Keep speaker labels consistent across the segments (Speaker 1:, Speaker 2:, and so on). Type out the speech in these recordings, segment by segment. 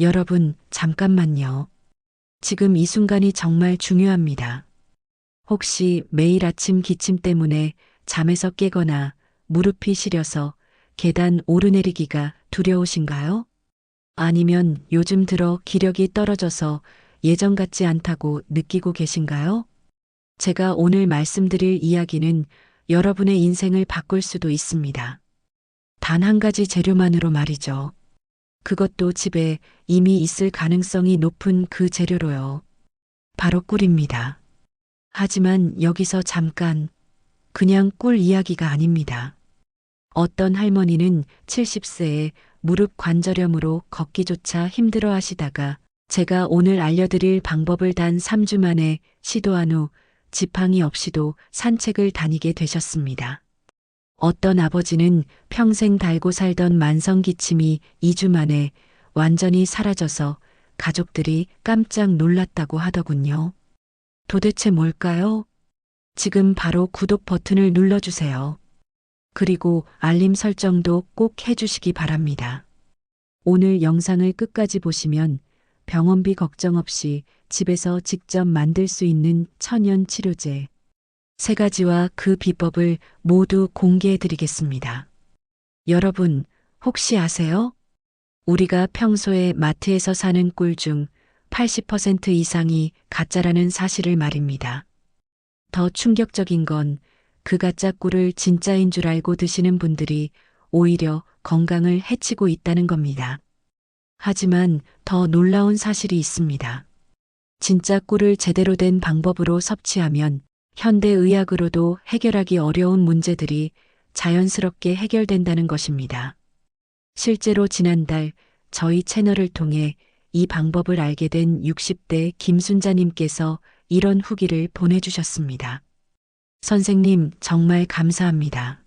Speaker 1: 여러분, 잠깐만요. 지금 이 순간이 정말 중요합니다. 혹시 매일 아침 기침 때문에 잠에서 깨거나 무릎이 시려서 계단 오르내리기가 두려우신가요? 아니면 요즘 들어 기력이 떨어져서 예전 같지 않다고 느끼고 계신가요? 제가 오늘 말씀드릴 이야기는 여러분의 인생을 바꿀 수도 있습니다. 단 한 가지 재료만으로 말이죠. 그것도 집에 이미 있을 가능성이 높은 그 재료로요. 바로 꿀입니다. 하지만 여기서 잠깐, 그냥 꿀 이야기가 아닙니다. 어떤 할머니는 70세에 무릎 관절염으로 걷기조차 힘들어 하시다가 제가 오늘 알려드릴 방법을 단 3주 만에 시도한 후 지팡이 없이도 산책을 다니게 되셨습니다. 어떤 아버지는 평생 달고 살던 만성기침이 2주 만에 완전히 사라져서 가족들이 깜짝 놀랐다고 하더군요. 도대체 뭘까요? 지금 바로 구독 버튼을 눌러주세요. 그리고 알림 설정도 꼭 해주시기 바랍니다. 오늘 영상을 끝까지 보시면 병원비 걱정 없이 집에서 직접 만들 수 있는 천연 치료제 3가지와 그 비법을 모두 공개해 드리겠습니다. 여러분, 혹시 아세요? 우리가 평소에 마트에서 사는 꿀 중 80% 이상이 가짜라는 사실을 말입니다. 더 충격적인 건 그 가짜 꿀을 진짜인 줄 알고 드시는 분들이 오히려 건강을 해치고 있다는 겁니다. 하지만 더 놀라운 사실이 있습니다. 진짜 꿀을 제대로 된 방법으로 섭취하면 현대의학으로도 해결하기 어려운 문제들이 자연스럽게 해결된다는 것입니다. 실제로 지난달 저희 채널을 통해 이 방법을 알게 된 60대 김순자님께서 이런 후기를 보내주셨습니다. 선생님, 정말 감사합니다.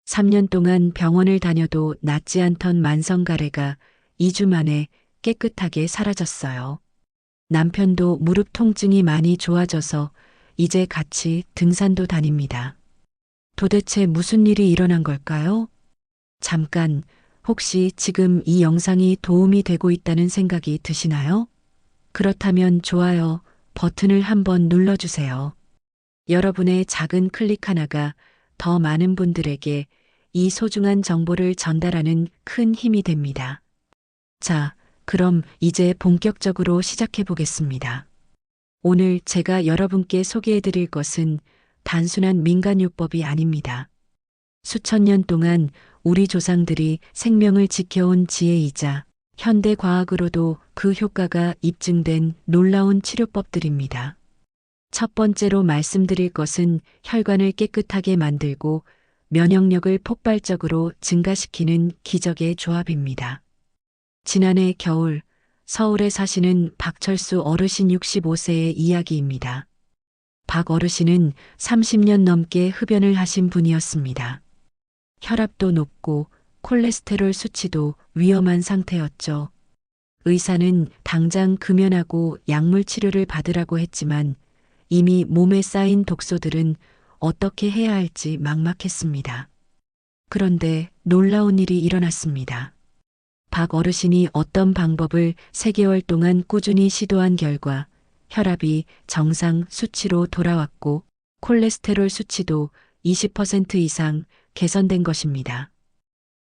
Speaker 1: 3년 동안 병원을 다녀도 낫지 않던 만성가래가 2주 만에 깨끗하게 사라졌어요. 남편도 무릎 통증이 많이 좋아져서 이제 같이 등산도 다닙니다. 도대체 무슨 일이 일어난 걸까요? 잠깐, 혹시 지금 이 영상이 도움이 되고 있다는 생각이 드시나요? 그렇다면 좋아요 버튼을 한번 눌러주세요. 여러분의 작은 클릭 하나가 더 많은 분들에게 이 소중한 정보를 전달하는 큰 힘이 됩니다. 자, 그럼 이제 본격적으로 시작해 보겠습니다. 오늘 제가 여러분께 소개해 드릴 것은 단순한 민간요법이 아닙니다. 수천 년 동안 우리 조상들이 생명을 지켜온 지혜이자 현대 과학으로도 그 효과가 입증된 놀라운 치료법들입니다. 첫 번째로 말씀드릴 것은 혈관을 깨끗하게 만들고 면역력을 폭발적으로 증가시키는 기적의 조합입니다. 지난해 겨울 서울에 사시는 박철수 어르신 65세의 이야기입니다. 박 어르신은 30년 넘게 흡연을 하신 분이었습니다. 혈압도 높고 콜레스테롤 수치도 위험한 상태였죠. 의사는 당장 금연하고 약물 치료를 받으라고 했지만 이미 몸에 쌓인 독소들은 어떻게 해야 할지 막막했습니다. 그런데 놀라운 일이 일어났습니다. 박 어르신이 어떤 방법을 3개월 동안 꾸준히 시도한 결과 혈압이 정상 수치로 돌아왔고 콜레스테롤 수치도 20% 이상 개선된 것입니다.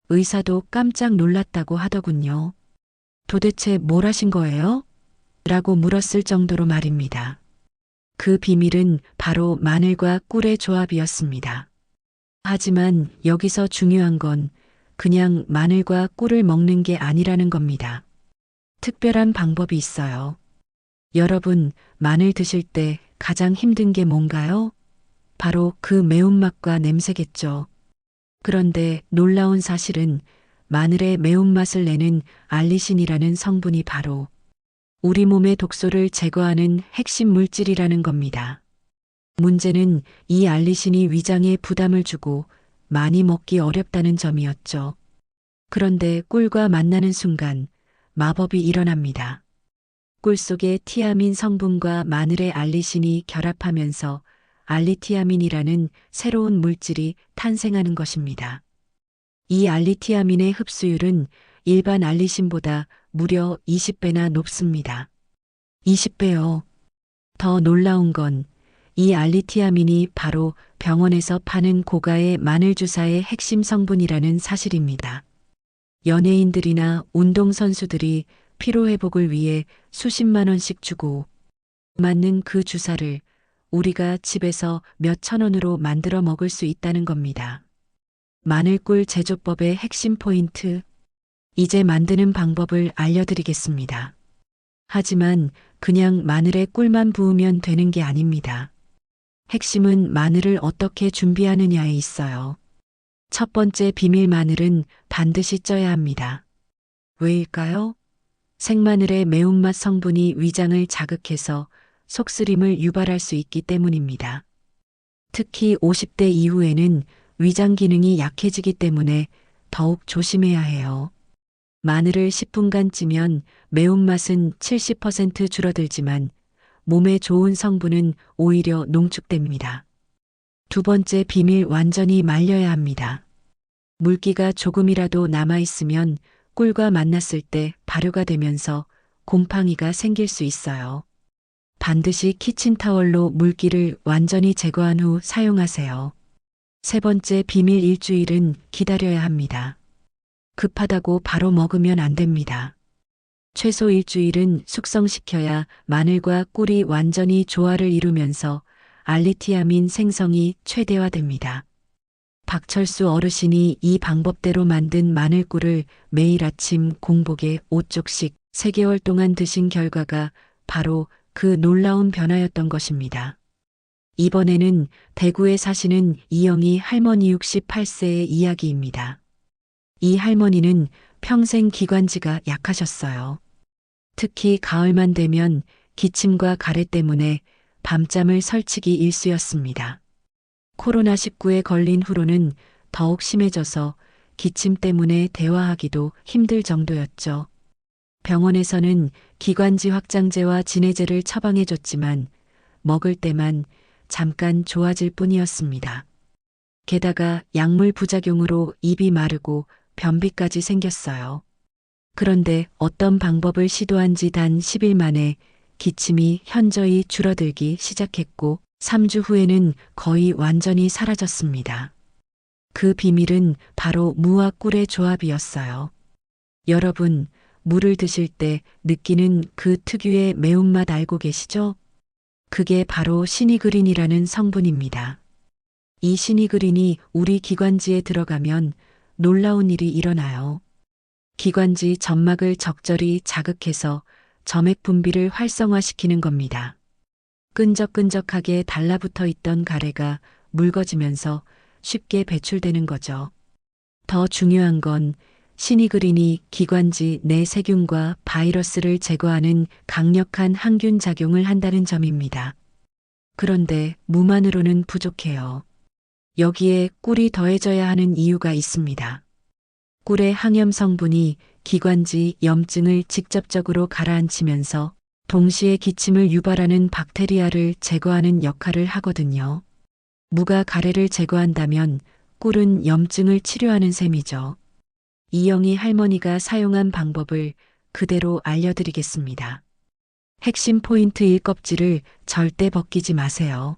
Speaker 1: 의사도 깜짝 놀랐다고 하더군요. 도대체 뭘 하신 거예요? 라고 물었을 정도로 말입니다. 그 비밀은 바로 마늘과 꿀의 조합이었습니다. 하지만 여기서 중요한 건 그냥 마늘과 꿀을 먹는 게 아니라는 겁니다. 특별한 방법이 있어요. 여러분, 마늘 드실 때 가장 힘든 게 뭔가요? 바로 그 매운맛과 냄새겠죠. 그런데 놀라운 사실은 마늘의 매운맛을 내는 알리신이라는 성분이 바로 우리 몸의 독소를 제거하는 핵심 물질이라는 겁니다. 문제는 이 알리신이 위장에 부담을 주고 많이 먹기 어렵다는 점이었죠. 그런데 꿀과 만나는 순간 마법이 일어납니다. 꿀 속의 티아민 성분과 마늘의 알리신이 결합하면서 알리티아민이라는 새로운 물질이 탄생하는 것입니다. 이 알리티아민의 흡수율은 일반 알리신보다 무려 20배나 높습니다. 20배요. 더 놀라운 건 이 알리티아민이 바로 병원에서 파는 고가의 마늘 주사의 핵심 성분이라는 사실입니다. 연예인들이나 운동선수들이 피로회복을 위해 수십만 원씩 주고 맞는 그 주사를 우리가 집에서 몇천 원으로 만들어 먹을 수 있다는 겁니다. 마늘꿀 제조법의 핵심 포인트. 이제 만드는 방법을 알려드리겠습니다. 하지만 그냥 마늘에 꿀만 부으면 되는 게 아닙니다. 핵심은 마늘을 어떻게 준비하느냐에 있어요. 첫 번째 비밀, 마늘은 반드시 쪄야 합니다. 왜일까요? 생마늘의 매운맛 성분이 위장을 자극해서 속쓰림을 유발할 수 있기 때문입니다. 특히 50대 이후에는 위장 기능이 약해지기 때문에 더욱 조심해야 해요. 마늘을 10분간 찌면 매운맛은 70% 줄어들지만 몸에 좋은 성분은 오히려 농축됩니다. 두 번째 비밀, 완전히 말려야 합니다. 물기가 조금이라도 남아있으면 꿀과 만났을 때 발효가 되면서 곰팡이가 생길 수 있어요. 반드시 키친타월로 물기를 완전히 제거한 후 사용하세요. 세 번째 비밀, 일주일은 기다려야 합니다. 급하다고 바로 먹으면 안 됩니다. 최소 일주일은 숙성시켜야 마늘과 꿀이 완전히 조화를 이루면서 알리티아민 생성이 최대화됩니다. 박철수 어르신이 이 방법대로 만든 마늘꿀을 매일 아침 공복에 5쪽씩 3개월 동안 드신 결과가 바로 그 놀라운 변화였던 것입니다. 이번에는 대구에 사시는 이영희 할머니 68세의 이야기입니다. 이 할머니는 평생 기관지가 약하셨어요. 특히 가을만 되면 기침과 가래 때문에 밤잠을 설치기 일쑤였습니다. 코로나19에 걸린 후로는 더욱 심해져서 기침 때문에 대화하기도 힘들 정도였죠. 병원에서는 기관지 확장제와 진해제를 처방해줬지만 먹을 때만 잠깐 좋아질 뿐이었습니다. 게다가 약물 부작용으로 입이 마르고 변비까지 생겼어요. 그런데 어떤 방법을 시도한 지 단 10일 만에 기침이 현저히 줄어들기 시작했고 3주 후에는 거의 완전히 사라졌습니다. 그 비밀은 바로 무와 꿀의 조합이었어요. 여러분, 물을 드실 때 느끼는 그 특유의 매운맛 알고 계시죠? 그게 바로 시니그린이라는 성분입니다. 이 시니그린이 우리 기관지에 들어가면 놀라운 일이 일어나요. 기관지 점막을 적절히 자극해서 점액 분비를 활성화시키는 겁니다. 끈적끈적하게 달라붙어 있던 가래가 묽어지면서 쉽게 배출되는 거죠. 더 중요한 건 시니그린이 기관지 내 세균과 바이러스를 제거하는 강력한 항균 작용을 한다는 점입니다. 그런데 무만으로는 부족해요. 여기에 꿀이 더해져야 하는 이유가 있습니다. 꿀의 항염 성분이 기관지 염증을 직접적으로 가라앉히면서 동시에 기침을 유발하는 박테리아를 제거하는 역할을 하거든요. 무가 가래를 제거한다면 꿀은 염증을 치료하는 셈이죠. 이영희 할머니가 사용한 방법을 그대로 알려드리겠습니다. 핵심 포인트, 1. 껍질을 절대 벗기지 마세요.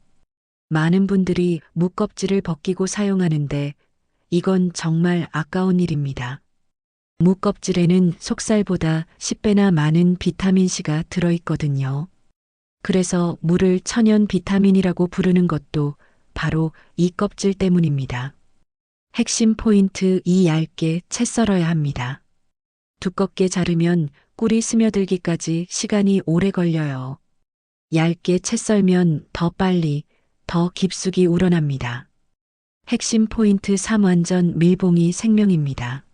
Speaker 1: 많은 분들이 무 껍질을 벗기고 사용하는데 이건 정말 아까운 일입니다. 무 껍질에는 속살보다 10배나 많은 비타민C가 들어있거든요. 그래서 무를 천연 비타민이라고 부르는 것도 바로 이 껍질 때문입니다. 핵심 포인트, 2. 얇게 채 썰어야 합니다. 두껍게 자르면 꿀이 스며들기까지 시간이 오래 걸려요. 얇게 채 썰면 더 빨리, 더 깊숙이 우러납니다. 핵심 포인트 3. 완전 밀봉이 생명입니다.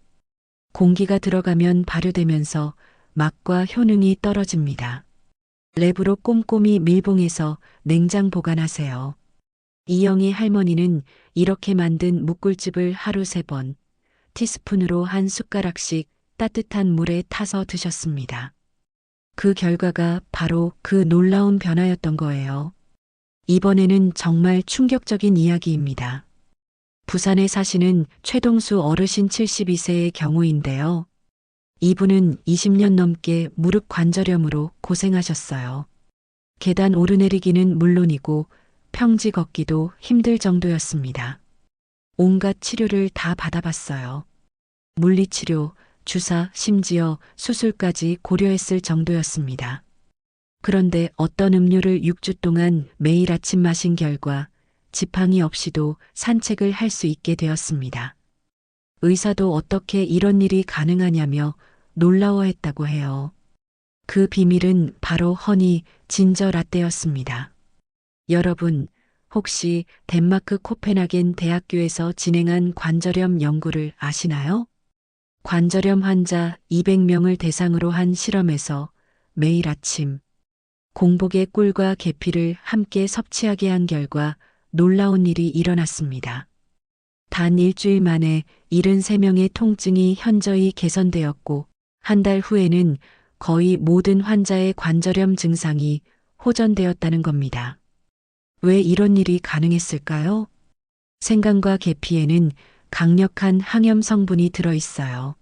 Speaker 1: 공기가 들어가면 발효되면서 맛과 효능이 떨어집니다. 랩으로 꼼꼼히 밀봉해서 냉장 보관하세요. 이영희 할머니는 이렇게 만든 무꿀즙을 하루 3번, 티스푼으로 한 숟가락씩 따뜻한 물에 타서 드셨습니다. 그 결과가 바로 그 놀라운 변화였던 거예요. 이번에는 정말 충격적인 이야기입니다. 부산에 사시는 최동수 어르신 72세의 경우인데요. 이분은 20년 넘게 무릎 관절염으로 고생하셨어요. 계단 오르내리기는 물론이고 평지 걷기도 힘들 정도였습니다. 온갖 치료를 다 받아봤어요. 물리치료, 주사, 심지어 수술까지 고려했을 정도였습니다. 그런데 어떤 음료를 6주 동안 매일 아침 마신 결과 지팡이 없이도 산책을 할 수 있게 되었습니다. 의사도 어떻게 이런 일이 가능하냐며 놀라워했다고 해요. 그 비밀은 바로 허니 진저 라떼였습니다. 여러분, 혹시 덴마크 코펜하겐 대학교에서 진행한 관절염 연구를 아시나요? 관절염 환자 200명을 대상으로 한 실험에서 매일 아침 공복에 꿀과 계피를 함께 섭취하게 한 결과 놀라운 일이 일어났습니다. 단 일주일 만에 73명의 통증이 현저히 개선되었고 한 달 후에는 거의 모든 환자의 관절염 증상이 호전되었다는 겁니다. 왜 이런 일이 가능했을까요? 생강과 계피에는 강력한 항염 성분이 들어 있어요.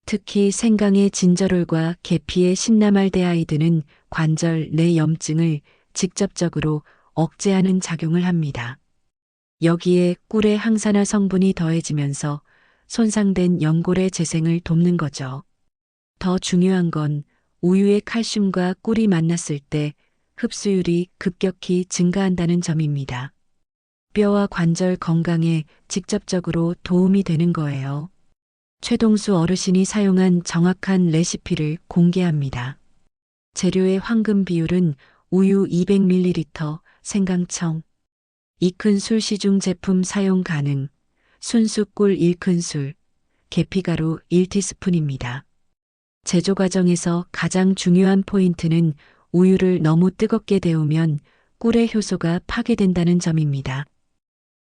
Speaker 1: 특히 생강의 진저롤과 계피의 신나말데하이드는 관절 내 염증을 직접적으로 억제하는 작용을 합니다. 여기에 꿀의 항산화 성분이 더해지면서 손상된 연골의 재생을 돕는 거죠. 더 중요한 건 우유의 칼슘과 꿀이 만났을 때 흡수율이 급격히 증가한다는 점입니다. 뼈와 관절 건강에 직접적으로 도움이 되는 거예요. 최동수 어르신이 사용한 정확한 레시피를 공개합니다. 재료의 황금 비율은 우유 200ml, 생강청, 2큰술 시중 제품 사용 가능, 순수 꿀 1큰술, 계피가루 1티스푼입니다. 제조 과정에서 가장 중요한 포인트는 우유를 너무 뜨겁게 데우면 꿀의 효소가 파괴된다는 점입니다.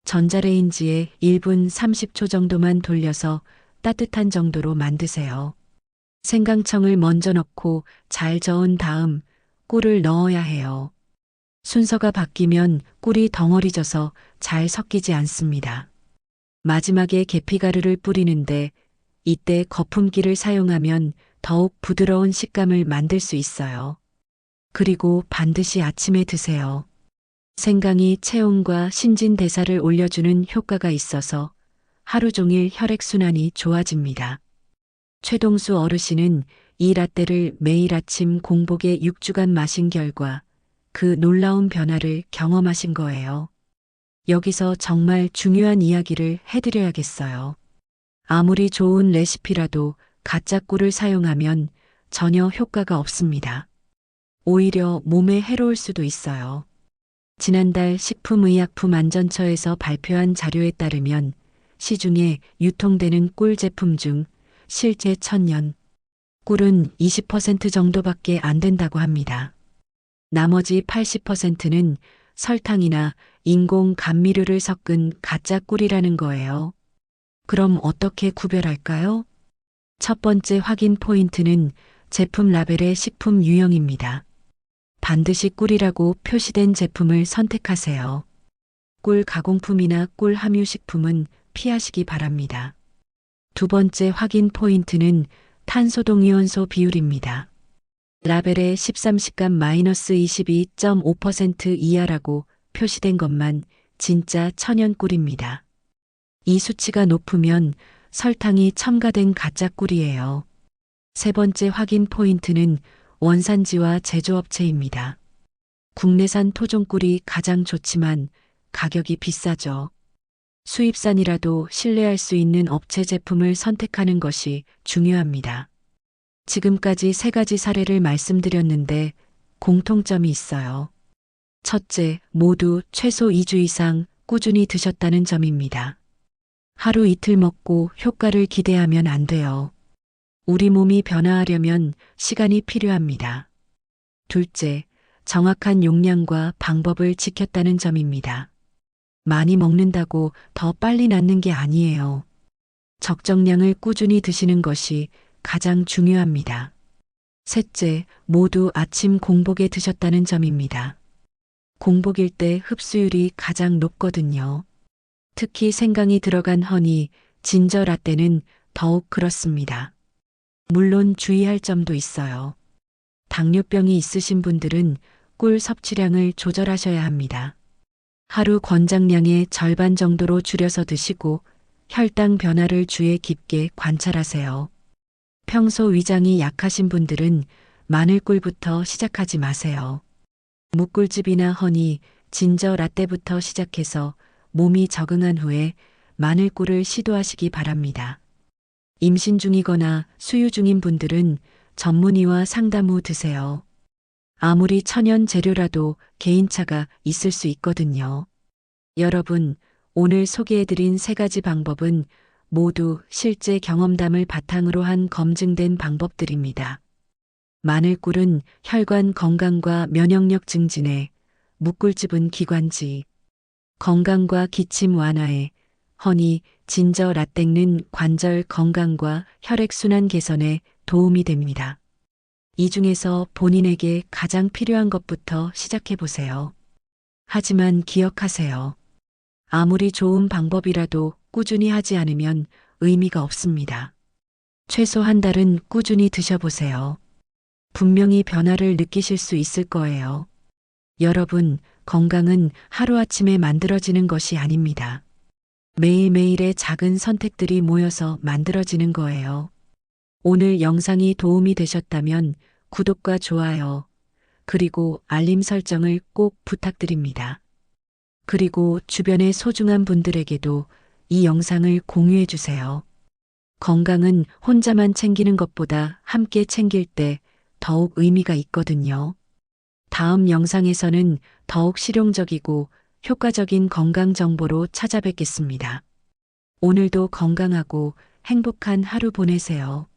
Speaker 1: 전자레인지에 1분 30초 정도만 돌려서 따뜻한 정도로 만드세요. 생강청을 먼저 넣고 잘 저은 다음 꿀을 넣어야 해요. 순서가 바뀌면 꿀이 덩어리져서 잘 섞이지 않습니다. 마지막에 계피가루를 뿌리는데 이때 거품기를 사용하면 더욱 부드러운 식감을 만들 수 있어요. 그리고 반드시 아침에 드세요. 생강이 체온과 신진대사를 올려주는 효과가 있어서 하루 종일 혈액순환이 좋아집니다. 최동수 어르신은 이 라떼를 매일 아침 공복에 6주간 마신 결과 그 놀라운 변화를 경험하신 거예요. 여기서 정말 중요한 이야기를 해드려야겠어요. 아무리 좋은 레시피라도 가짜 꿀을 사용하면 전혀 효과가 없습니다. 오히려 몸에 해로울 수도 있어요. 지난달 식품의약품안전처에서 발표한 자료에 따르면 시중에 유통되는 꿀 제품 중 실제 천연 꿀은 20% 정도밖에 안 된다고 합니다. 나머지 80%는 설탕이나 인공 감미료를 섞은 가짜 꿀이라는 거예요. 그럼 어떻게 구별할까요? 첫 번째 확인 포인트는 제품 라벨의 식품 유형입니다. 반드시 꿀이라고 표시된 제품을 선택하세요. 꿀 가공품이나 꿀 함유 식품은 피하시기 바랍니다. 두 번째 확인 포인트는 탄소동이온소 비율입니다. 라벨에 13식감 -22.5% 이하라고 표시된 것만 진짜 천연 꿀입니다. 이 수치가 높으면 설탕이 첨가된 가짜 꿀이에요. 세 번째 확인 포인트는 원산지와 제조업체입니다. 국내산 토종꿀이 가장 좋지만 가격이 비싸죠. 수입산이라도 신뢰할 수 있는 업체 제품을 선택하는 것이 중요합니다. 지금까지 세 가지 사례를 말씀드렸는데 공통점이 있어요. 첫째, 모두 최소 2주 이상 꾸준히 드셨다는 점입니다. 하루 이틀 먹고 효과를 기대하면 안 돼요. 우리 몸이 변화하려면 시간이 필요합니다. 둘째, 정확한 용량과 방법을 지켰다는 점입니다. 많이 먹는다고 더 빨리 낫는 게 아니에요. 적정량을 꾸준히 드시는 것이 가장 중요합니다. 셋째, 모두 아침 공복에 드셨다는 점입니다. 공복일 때 흡수율이 가장 높거든요. 특히 생강이 들어간 허니, 진저 라떼는 더욱 그렇습니다. 물론 주의할 점도 있어요. 당뇨병이 있으신 분들은 꿀 섭취량을 조절하셔야 합니다. 하루 권장량의 절반 정도로 줄여서 드시고 혈당 변화를 주의 깊게 관찰하세요. 평소 위장이 약하신 분들은 마늘꿀부터 시작하지 마세요. 무꿀즙이나 허니, 진저 라떼부터 시작해서 몸이 적응한 후에 마늘꿀을 시도하시기 바랍니다. 임신 중이거나 수유 중인 분들은 전문의와 상담 후 드세요. 아무리 천연 재료라도 개인차가 있을 수 있거든요. 여러분, 오늘 소개해드린 3가지 방법은 모두 실제 경험담을 바탕으로 한 검증된 방법들입니다. 마늘꿀은 혈관 건강과 면역력 증진에, 무꿀즙은 기관지, 건강과 기침 완화에, 허니, 진저 라땡는 관절 건강과 혈액순환 개선에 도움이 됩니다. 이 중에서 본인에게 가장 필요한 것부터 시작해 보세요. 하지만 기억하세요. 아무리 좋은 방법이라도 꾸준히 하지 않으면 의미가 없습니다. 최소 한 달은 꾸준히 드셔보세요. 분명히 변화를 느끼실 수 있을 거예요. 여러분, 건강은 하루아침에 만들어지는 것이 아닙니다. 매일매일의 작은 선택들이 모여서 만들어지는 거예요. 오늘 영상이 도움이 되셨다면 구독과 좋아요, 그리고 알림 설정을 꼭 부탁드립니다. 그리고 주변의 소중한 분들에게도 이 영상을 공유해 주세요. 건강은 혼자만 챙기는 것보다 함께 챙길 때 더욱 의미가 있거든요. 다음 영상에서는 더욱 실용적이고 효과적인 건강 정보로 찾아뵙겠습니다. 오늘도 건강하고 행복한 하루 보내세요.